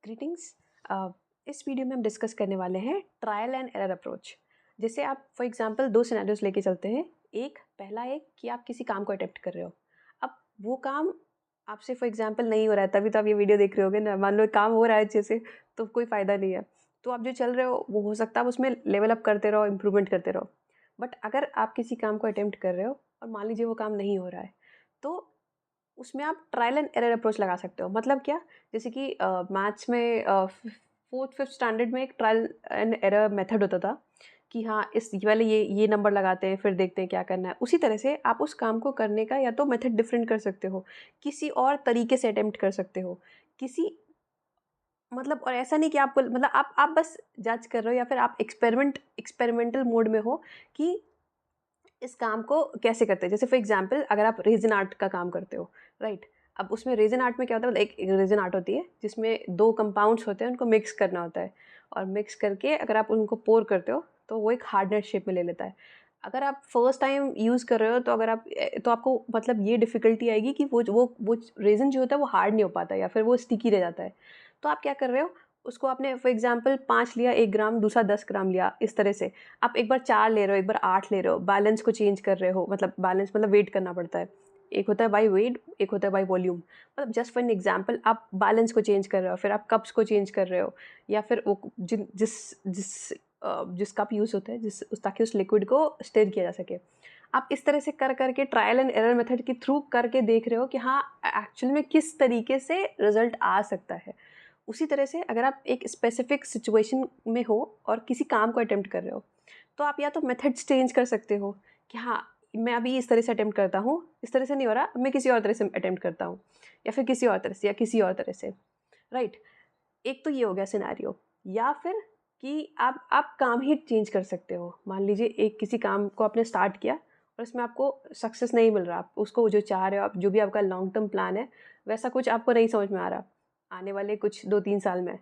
Greetings. इस video में हम डिस्कस करने वाले हैं ट्रायल एंड एरर अप्रोच। जैसे आप फॉर एग्जांपल दो सिनेरियोस लेके चलते हैं। पहला एक कि आप किसी काम को अटेम्प्ट कर रहे हो। अब वो काम आपसे फॉर एग्जांपल नहीं हो रहा है, तभी तो आप ये वीडियो देख रहे होगे ना। मान लो एक काम हो रहा है अच्छे से, तो कोई फ़ायदा नहीं है। तो आप जो चल रहे हो वो हो सकता है आप उसमें लेवल अप करते रहो, इम्प्रूवमेंट करते रहो। बट अगर आप किसी काम को अटेम्प्ट कर रहे हो और मान लीजिए वो काम नहीं हो रहा है, तो उसमें आप ट्रायल एंड एरर अप्रोच लगा सकते हो। मतलब क्या? जैसे कि मैथ्स में 4th 5th स्टैंडर्ड में एक ट्रायल एंड एरर मेथड होता था कि हाँ, इस पहले ये नंबर लगाते हैं, फिर देखते हैं क्या करना है। उसी तरह से आप उस काम को करने का या तो मेथड डिफरेंट कर सकते हो, किसी और तरीके से अटेम्प्ट कर सकते हो। किसी मतलब और ऐसा नहीं कि आपको मतलब आप बस जज कर रहे हो या फिर आप एक्सपेरिमेंटल मोड में हो कि इस काम को कैसे करते हैं। जैसे फॉर एग्जांपल अगर आप रेज़िन आर्ट का काम करते हो, राइट? अब उसमें रेज़िन आर्ट में क्या होता है, मतलब एक रेज़िन आर्ट होती है जिसमें 2 कंपाउंड्स होते हैं, उनको मिक्स करना होता है और मिक्स करके अगर आप उनको पोर करते हो तो वो एक हार्डनेस शेप में ले लेता है। अगर आप फर्स्ट टाइम यूज़ कर रहे हो तो अगर आप तो आपको मतलब ये डिफ़िकल्टी आएगी कि वो रेज़िन जो होता है वो हार्ड नहीं हो पाता या फिर वो स्टिकी रह जाता है। तो आप क्या कर रहे हो, उसको आपने फॉर एग्जांपल 5 लिया 1 ग्राम, दूसरा 10 ग्राम लिया, इस तरह से। आप एक बार 4 ले रहे हो, एक बार 8 ले रहे हो, बैलेंस को चेंज कर रहे हो, मतलब बैलेंस मतलब वेट करना पड़ता है। एक होता है बाय वेट, एक होता है बाय वॉल्यूम। मतलब जस्ट फॉर एन एग्जांपल आप बैलेंस को चेंज कर रहे हो, फिर आप कप्स को चेंज कर रहे हो या फिर वो जिस कप यूज़ होता है ताकि उस लिक्विड को स्टिर किया जा सके। आप इस तरह से कर के ट्रायल एंड एरर मेथड के थ्रू करके देख रहे हो कि हाँ, एक्चुअल में किस तरीके से रिज़ल्ट आ सकता है। उसी तरह से अगर आप एक स्पेसिफिक सिचुएशन में हो और किसी काम को अटेम्प्ट कर रहे हो, तो आप या तो मेथड्स चेंज कर सकते हो कि हाँ, मैं अभी इस तरह से अटेम्प्ट करता हूँ, इस तरह से नहीं हो रहा, अब मैं किसी और तरह से अटेम्प्ट करता हूँ या फिर किसी और तरह से या किसी और तरह से, राइट? एक तो ये हो गया सिनेरियो। या फिर कि आप काम ही चेंज कर सकते हो। मान लीजिए एक किसी काम को आपने स्टार्ट किया और उसमें आपको सक्सेस नहीं मिल रहा, आप उसको जो चाह रहे हो, आप जो भी आपका लॉन्ग टर्म प्लान है, वैसा कुछ आपको नहीं समझ में आ रहा आने वाले कुछ 2-3 साल में।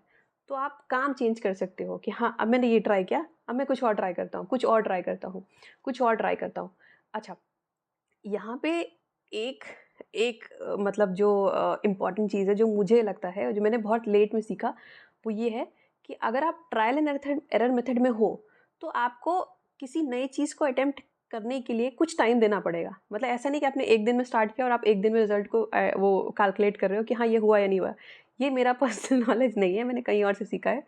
तो आप काम चेंज कर सकते हो कि हाँ, अब मैंने ये ट्राई किया, अब मैं कुछ और ट्राई करता हूँ, कुछ और ट्राई करता हूँ, कुछ और ट्राई करता हूँ। अच्छा, यहाँ पे एक एक मतलब जो इम्पोर्टेंट चीज़ है, जो मुझे लगता है और जो मैंने बहुत लेट में सीखा, वो ये है कि अगर आप ट्रायल एंड एरर मेथड में हो, तो आपको किसी नई चीज़ को अटेम्प्ट करने के लिए कुछ टाइम देना पड़ेगा। मतलब ऐसा नहीं कि आपने 1 दिन में स्टार्ट किया और आप 1 दिन में रिज़ल्ट को वो कैलकुलेट कर रहे हो कि हाँ, ये हुआ या नहीं हुआ। ये मेरा पर्सनल नॉलेज नहीं है, मैंने कहीं और से सीखा है।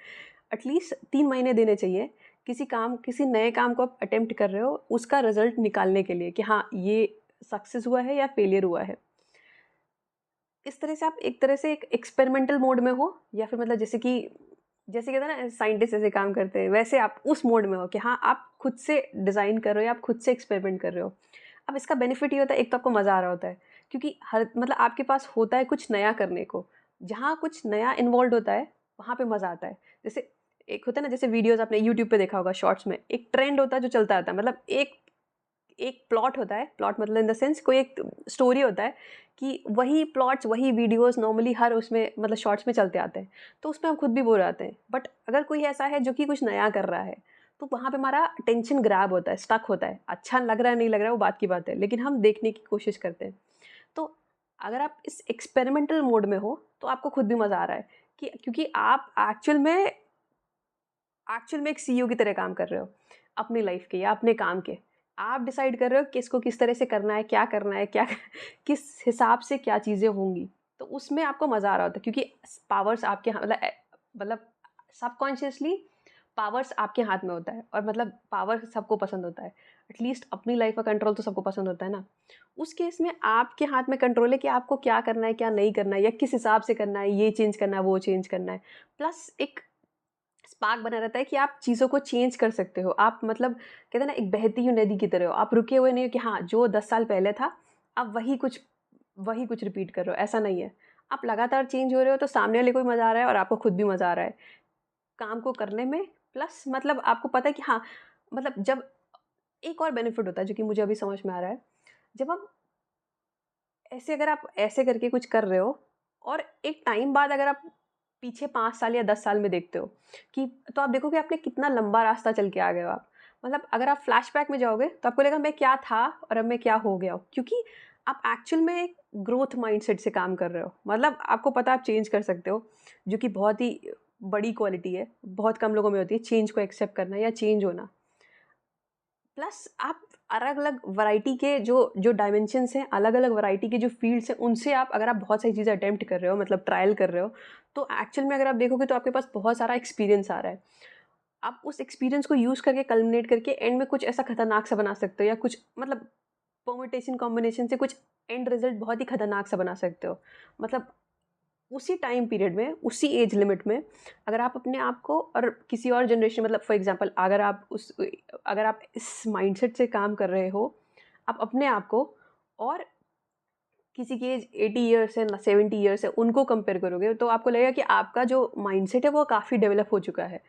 एटलीस्ट 3 महीने देने चाहिए किसी नए काम को आप अटेम्प्ट कर रहे हो, उसका रिज़ल्ट निकालने के लिए कि हाँ, ये सक्सेस हुआ है या फेलियर हुआ है। इस तरह से आप एक तरह से एक एक्सपेरिमेंटल मोड में हो या फिर मतलब जैसे कहते हैं ना साइंटिस्ट ऐसे काम करते हैं, वैसे आप उस मोड में हो कि हाँ, आप खुद से डिज़ाइन कर रहे हो या आप खुद से एक्सपेरिमेंट कर रहे हो। अब इसका बेनिफिट ये होता है, एक तो आपको मज़ा आ रहा होता है क्योंकि हर मतलब आपके पास होता है कुछ नया करने को। जहाँ कुछ नया इन्वॉल्व्ड होता है, वहाँ पे मज़ा आता है। जैसे एक होता है ना, जैसे वीडियोज़ आपने यूट्यूब पे देखा होगा शॉर्ट्स में, एक ट्रेंड होता है जो चलता रहता है। मतलब एक एक प्लॉट होता है, प्लॉट मतलब इन द सेंस कोई एक स्टोरी होता है कि वही प्लॉट्स, वही वीडियोज़ नॉर्मली हर उसमें मतलब शॉर्ट्स में चलते आते हैं। तो उसमें हम खुद भी बोर हो जाते हैं। बट अगर कोई ऐसा है जो कि कुछ नया कर रहा है, तो वहाँ पे हमारा अटेंशन ग्रैब होता है, स्टक होता है। अच्छा लग रहा है, नहीं लग रहा है, वो बात की बात है, लेकिन हम देखने की कोशिश करते हैं। तो अगर आप इस एक्सपेरिमेंटल मोड में हो, तो आपको खुद भी मज़ा आ रहा है कि क्योंकि आप एक्चुअल में एक सीईओ की तरह काम कर रहे हो, अपनी लाइफ़ के या अपने काम के। आप डिसाइड कर रहे हो कि इसको किस तरह से करना है, क्या किस हिसाब से क्या चीज़ें होंगी। तो उसमें आपको मज़ा आ रहा होता है क्योंकि पावर्स आपके मतलब सबकॉन्शियसली पावर्स आपके हाथ में होता है और मतलब पावर सबको पसंद होता है। एटलीस्ट अपनी लाइफ़ का कंट्रोल तो सबको पसंद होता है ना। उस केस में आपके हाथ में कंट्रोल है कि आपको क्या करना है, क्या नहीं करना है या किस हिसाब से करना है, ये चेंज करना है, वो चेंज करना है। प्लस एक स्पार्क बना रहता है कि आप चीज़ों को चेंज कर सकते हो। आप मतलब कहते हैं ना, एक बहती हुई नदी की तरह हो। आप रुके हुए नहीं हो कि हाँ, जो 10 साल पहले था, आप वही कुछ रिपीट कर रहे हो, ऐसा नहीं है। आप लगातार चेंज हो रहे हो, तो सामने वाले को भी मज़ा आ रहा है और आपको खुद भी मज़ा आ रहा है, काम को करने में। प्लस मतलब आपको पता है कि हाँ, मतलब जब एक और बेनिफिट होता है जो कि मुझे अभी समझ में आ रहा है। जब आप अगर आप ऐसे करके कुछ कर रहे हो और एक टाइम बाद अगर आप पीछे 5 साल या 10 साल में देखते हो कि तो आप देखोगे आपने कितना लंबा रास्ता चल के आ गए हो आप। मतलब अगर आप फ्लैशबैक में जाओगे तो आपको लगेगा मैं क्या था और अब मैं क्या हो गया हूँ। क्योंकि आप एक्चुअल में एक ग्रोथ माइंडसेट से काम कर रहे हो। मतलब आपको पता है आप चेंज कर सकते हो, जो कि बहुत ही बड़ी क्वालिटी है, बहुत कम लोगों में होती है चेंज को एक्सेप्ट करना या चेंज होना। प्लस आप अलग-अलग वैरायटी के जो जो डायमेंशंस हैं, अलग-अलग वैरायटी के जो फ़ील्ड्स हैं, उनसे आप अगर आप बहुत सारी चीज़ें अटेम्प्ट कर रहे हो, मतलब ट्रायल कर रहे हो, तो एक्चुअल में अगर आप देखोगे तो आपके पास बहुत सारा एक्सपीरियंस आ रहा है। आप उस एक्सपीरियंस को यूज़ करके कल्मिनेट करके एंड में कुछ ऐसा खतरनाक सा बना सकते हो, या कुछ मतलब परम्यूटेशन कॉम्बिनेशन से कुछ एंड रिज़ल्ट बहुत ही खतरनाक सा बना सकते हो। मतलब उसी टाइम पीरियड में, उसी एज लिमिट में, अगर आप अपने आप को और किसी और जनरेशन, मतलब फॉर एग्ज़ाम्पल अगर आप इस माइंडसेट से काम कर रहे हो, आप अपने आप को और किसी की एज 80 इयर्स है, 70 इयर्स है, उनको कंपेयर करोगे, तो आपको लगेगा कि आपका जो माइंडसेट है वो काफ़ी डेवलप हो चुका है।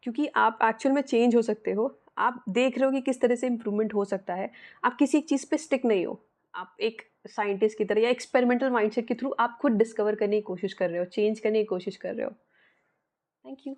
क्योंकि आप एक्चुअल में चेंज हो सकते हो। आप देख रहे हो कि किस तरह से इम्प्रूवमेंट हो सकता है। आप किसी एक चीज़ पे स्टिक नहीं हो। आप एक साइंटिस्ट की तरह या एक्सपेरिमेंटल माइंडसेट के थ्रू आप खुद डिस्कवर करने की कोशिश कर रहे हो, चेंज करने की कोशिश कर रहे हो। Thank you.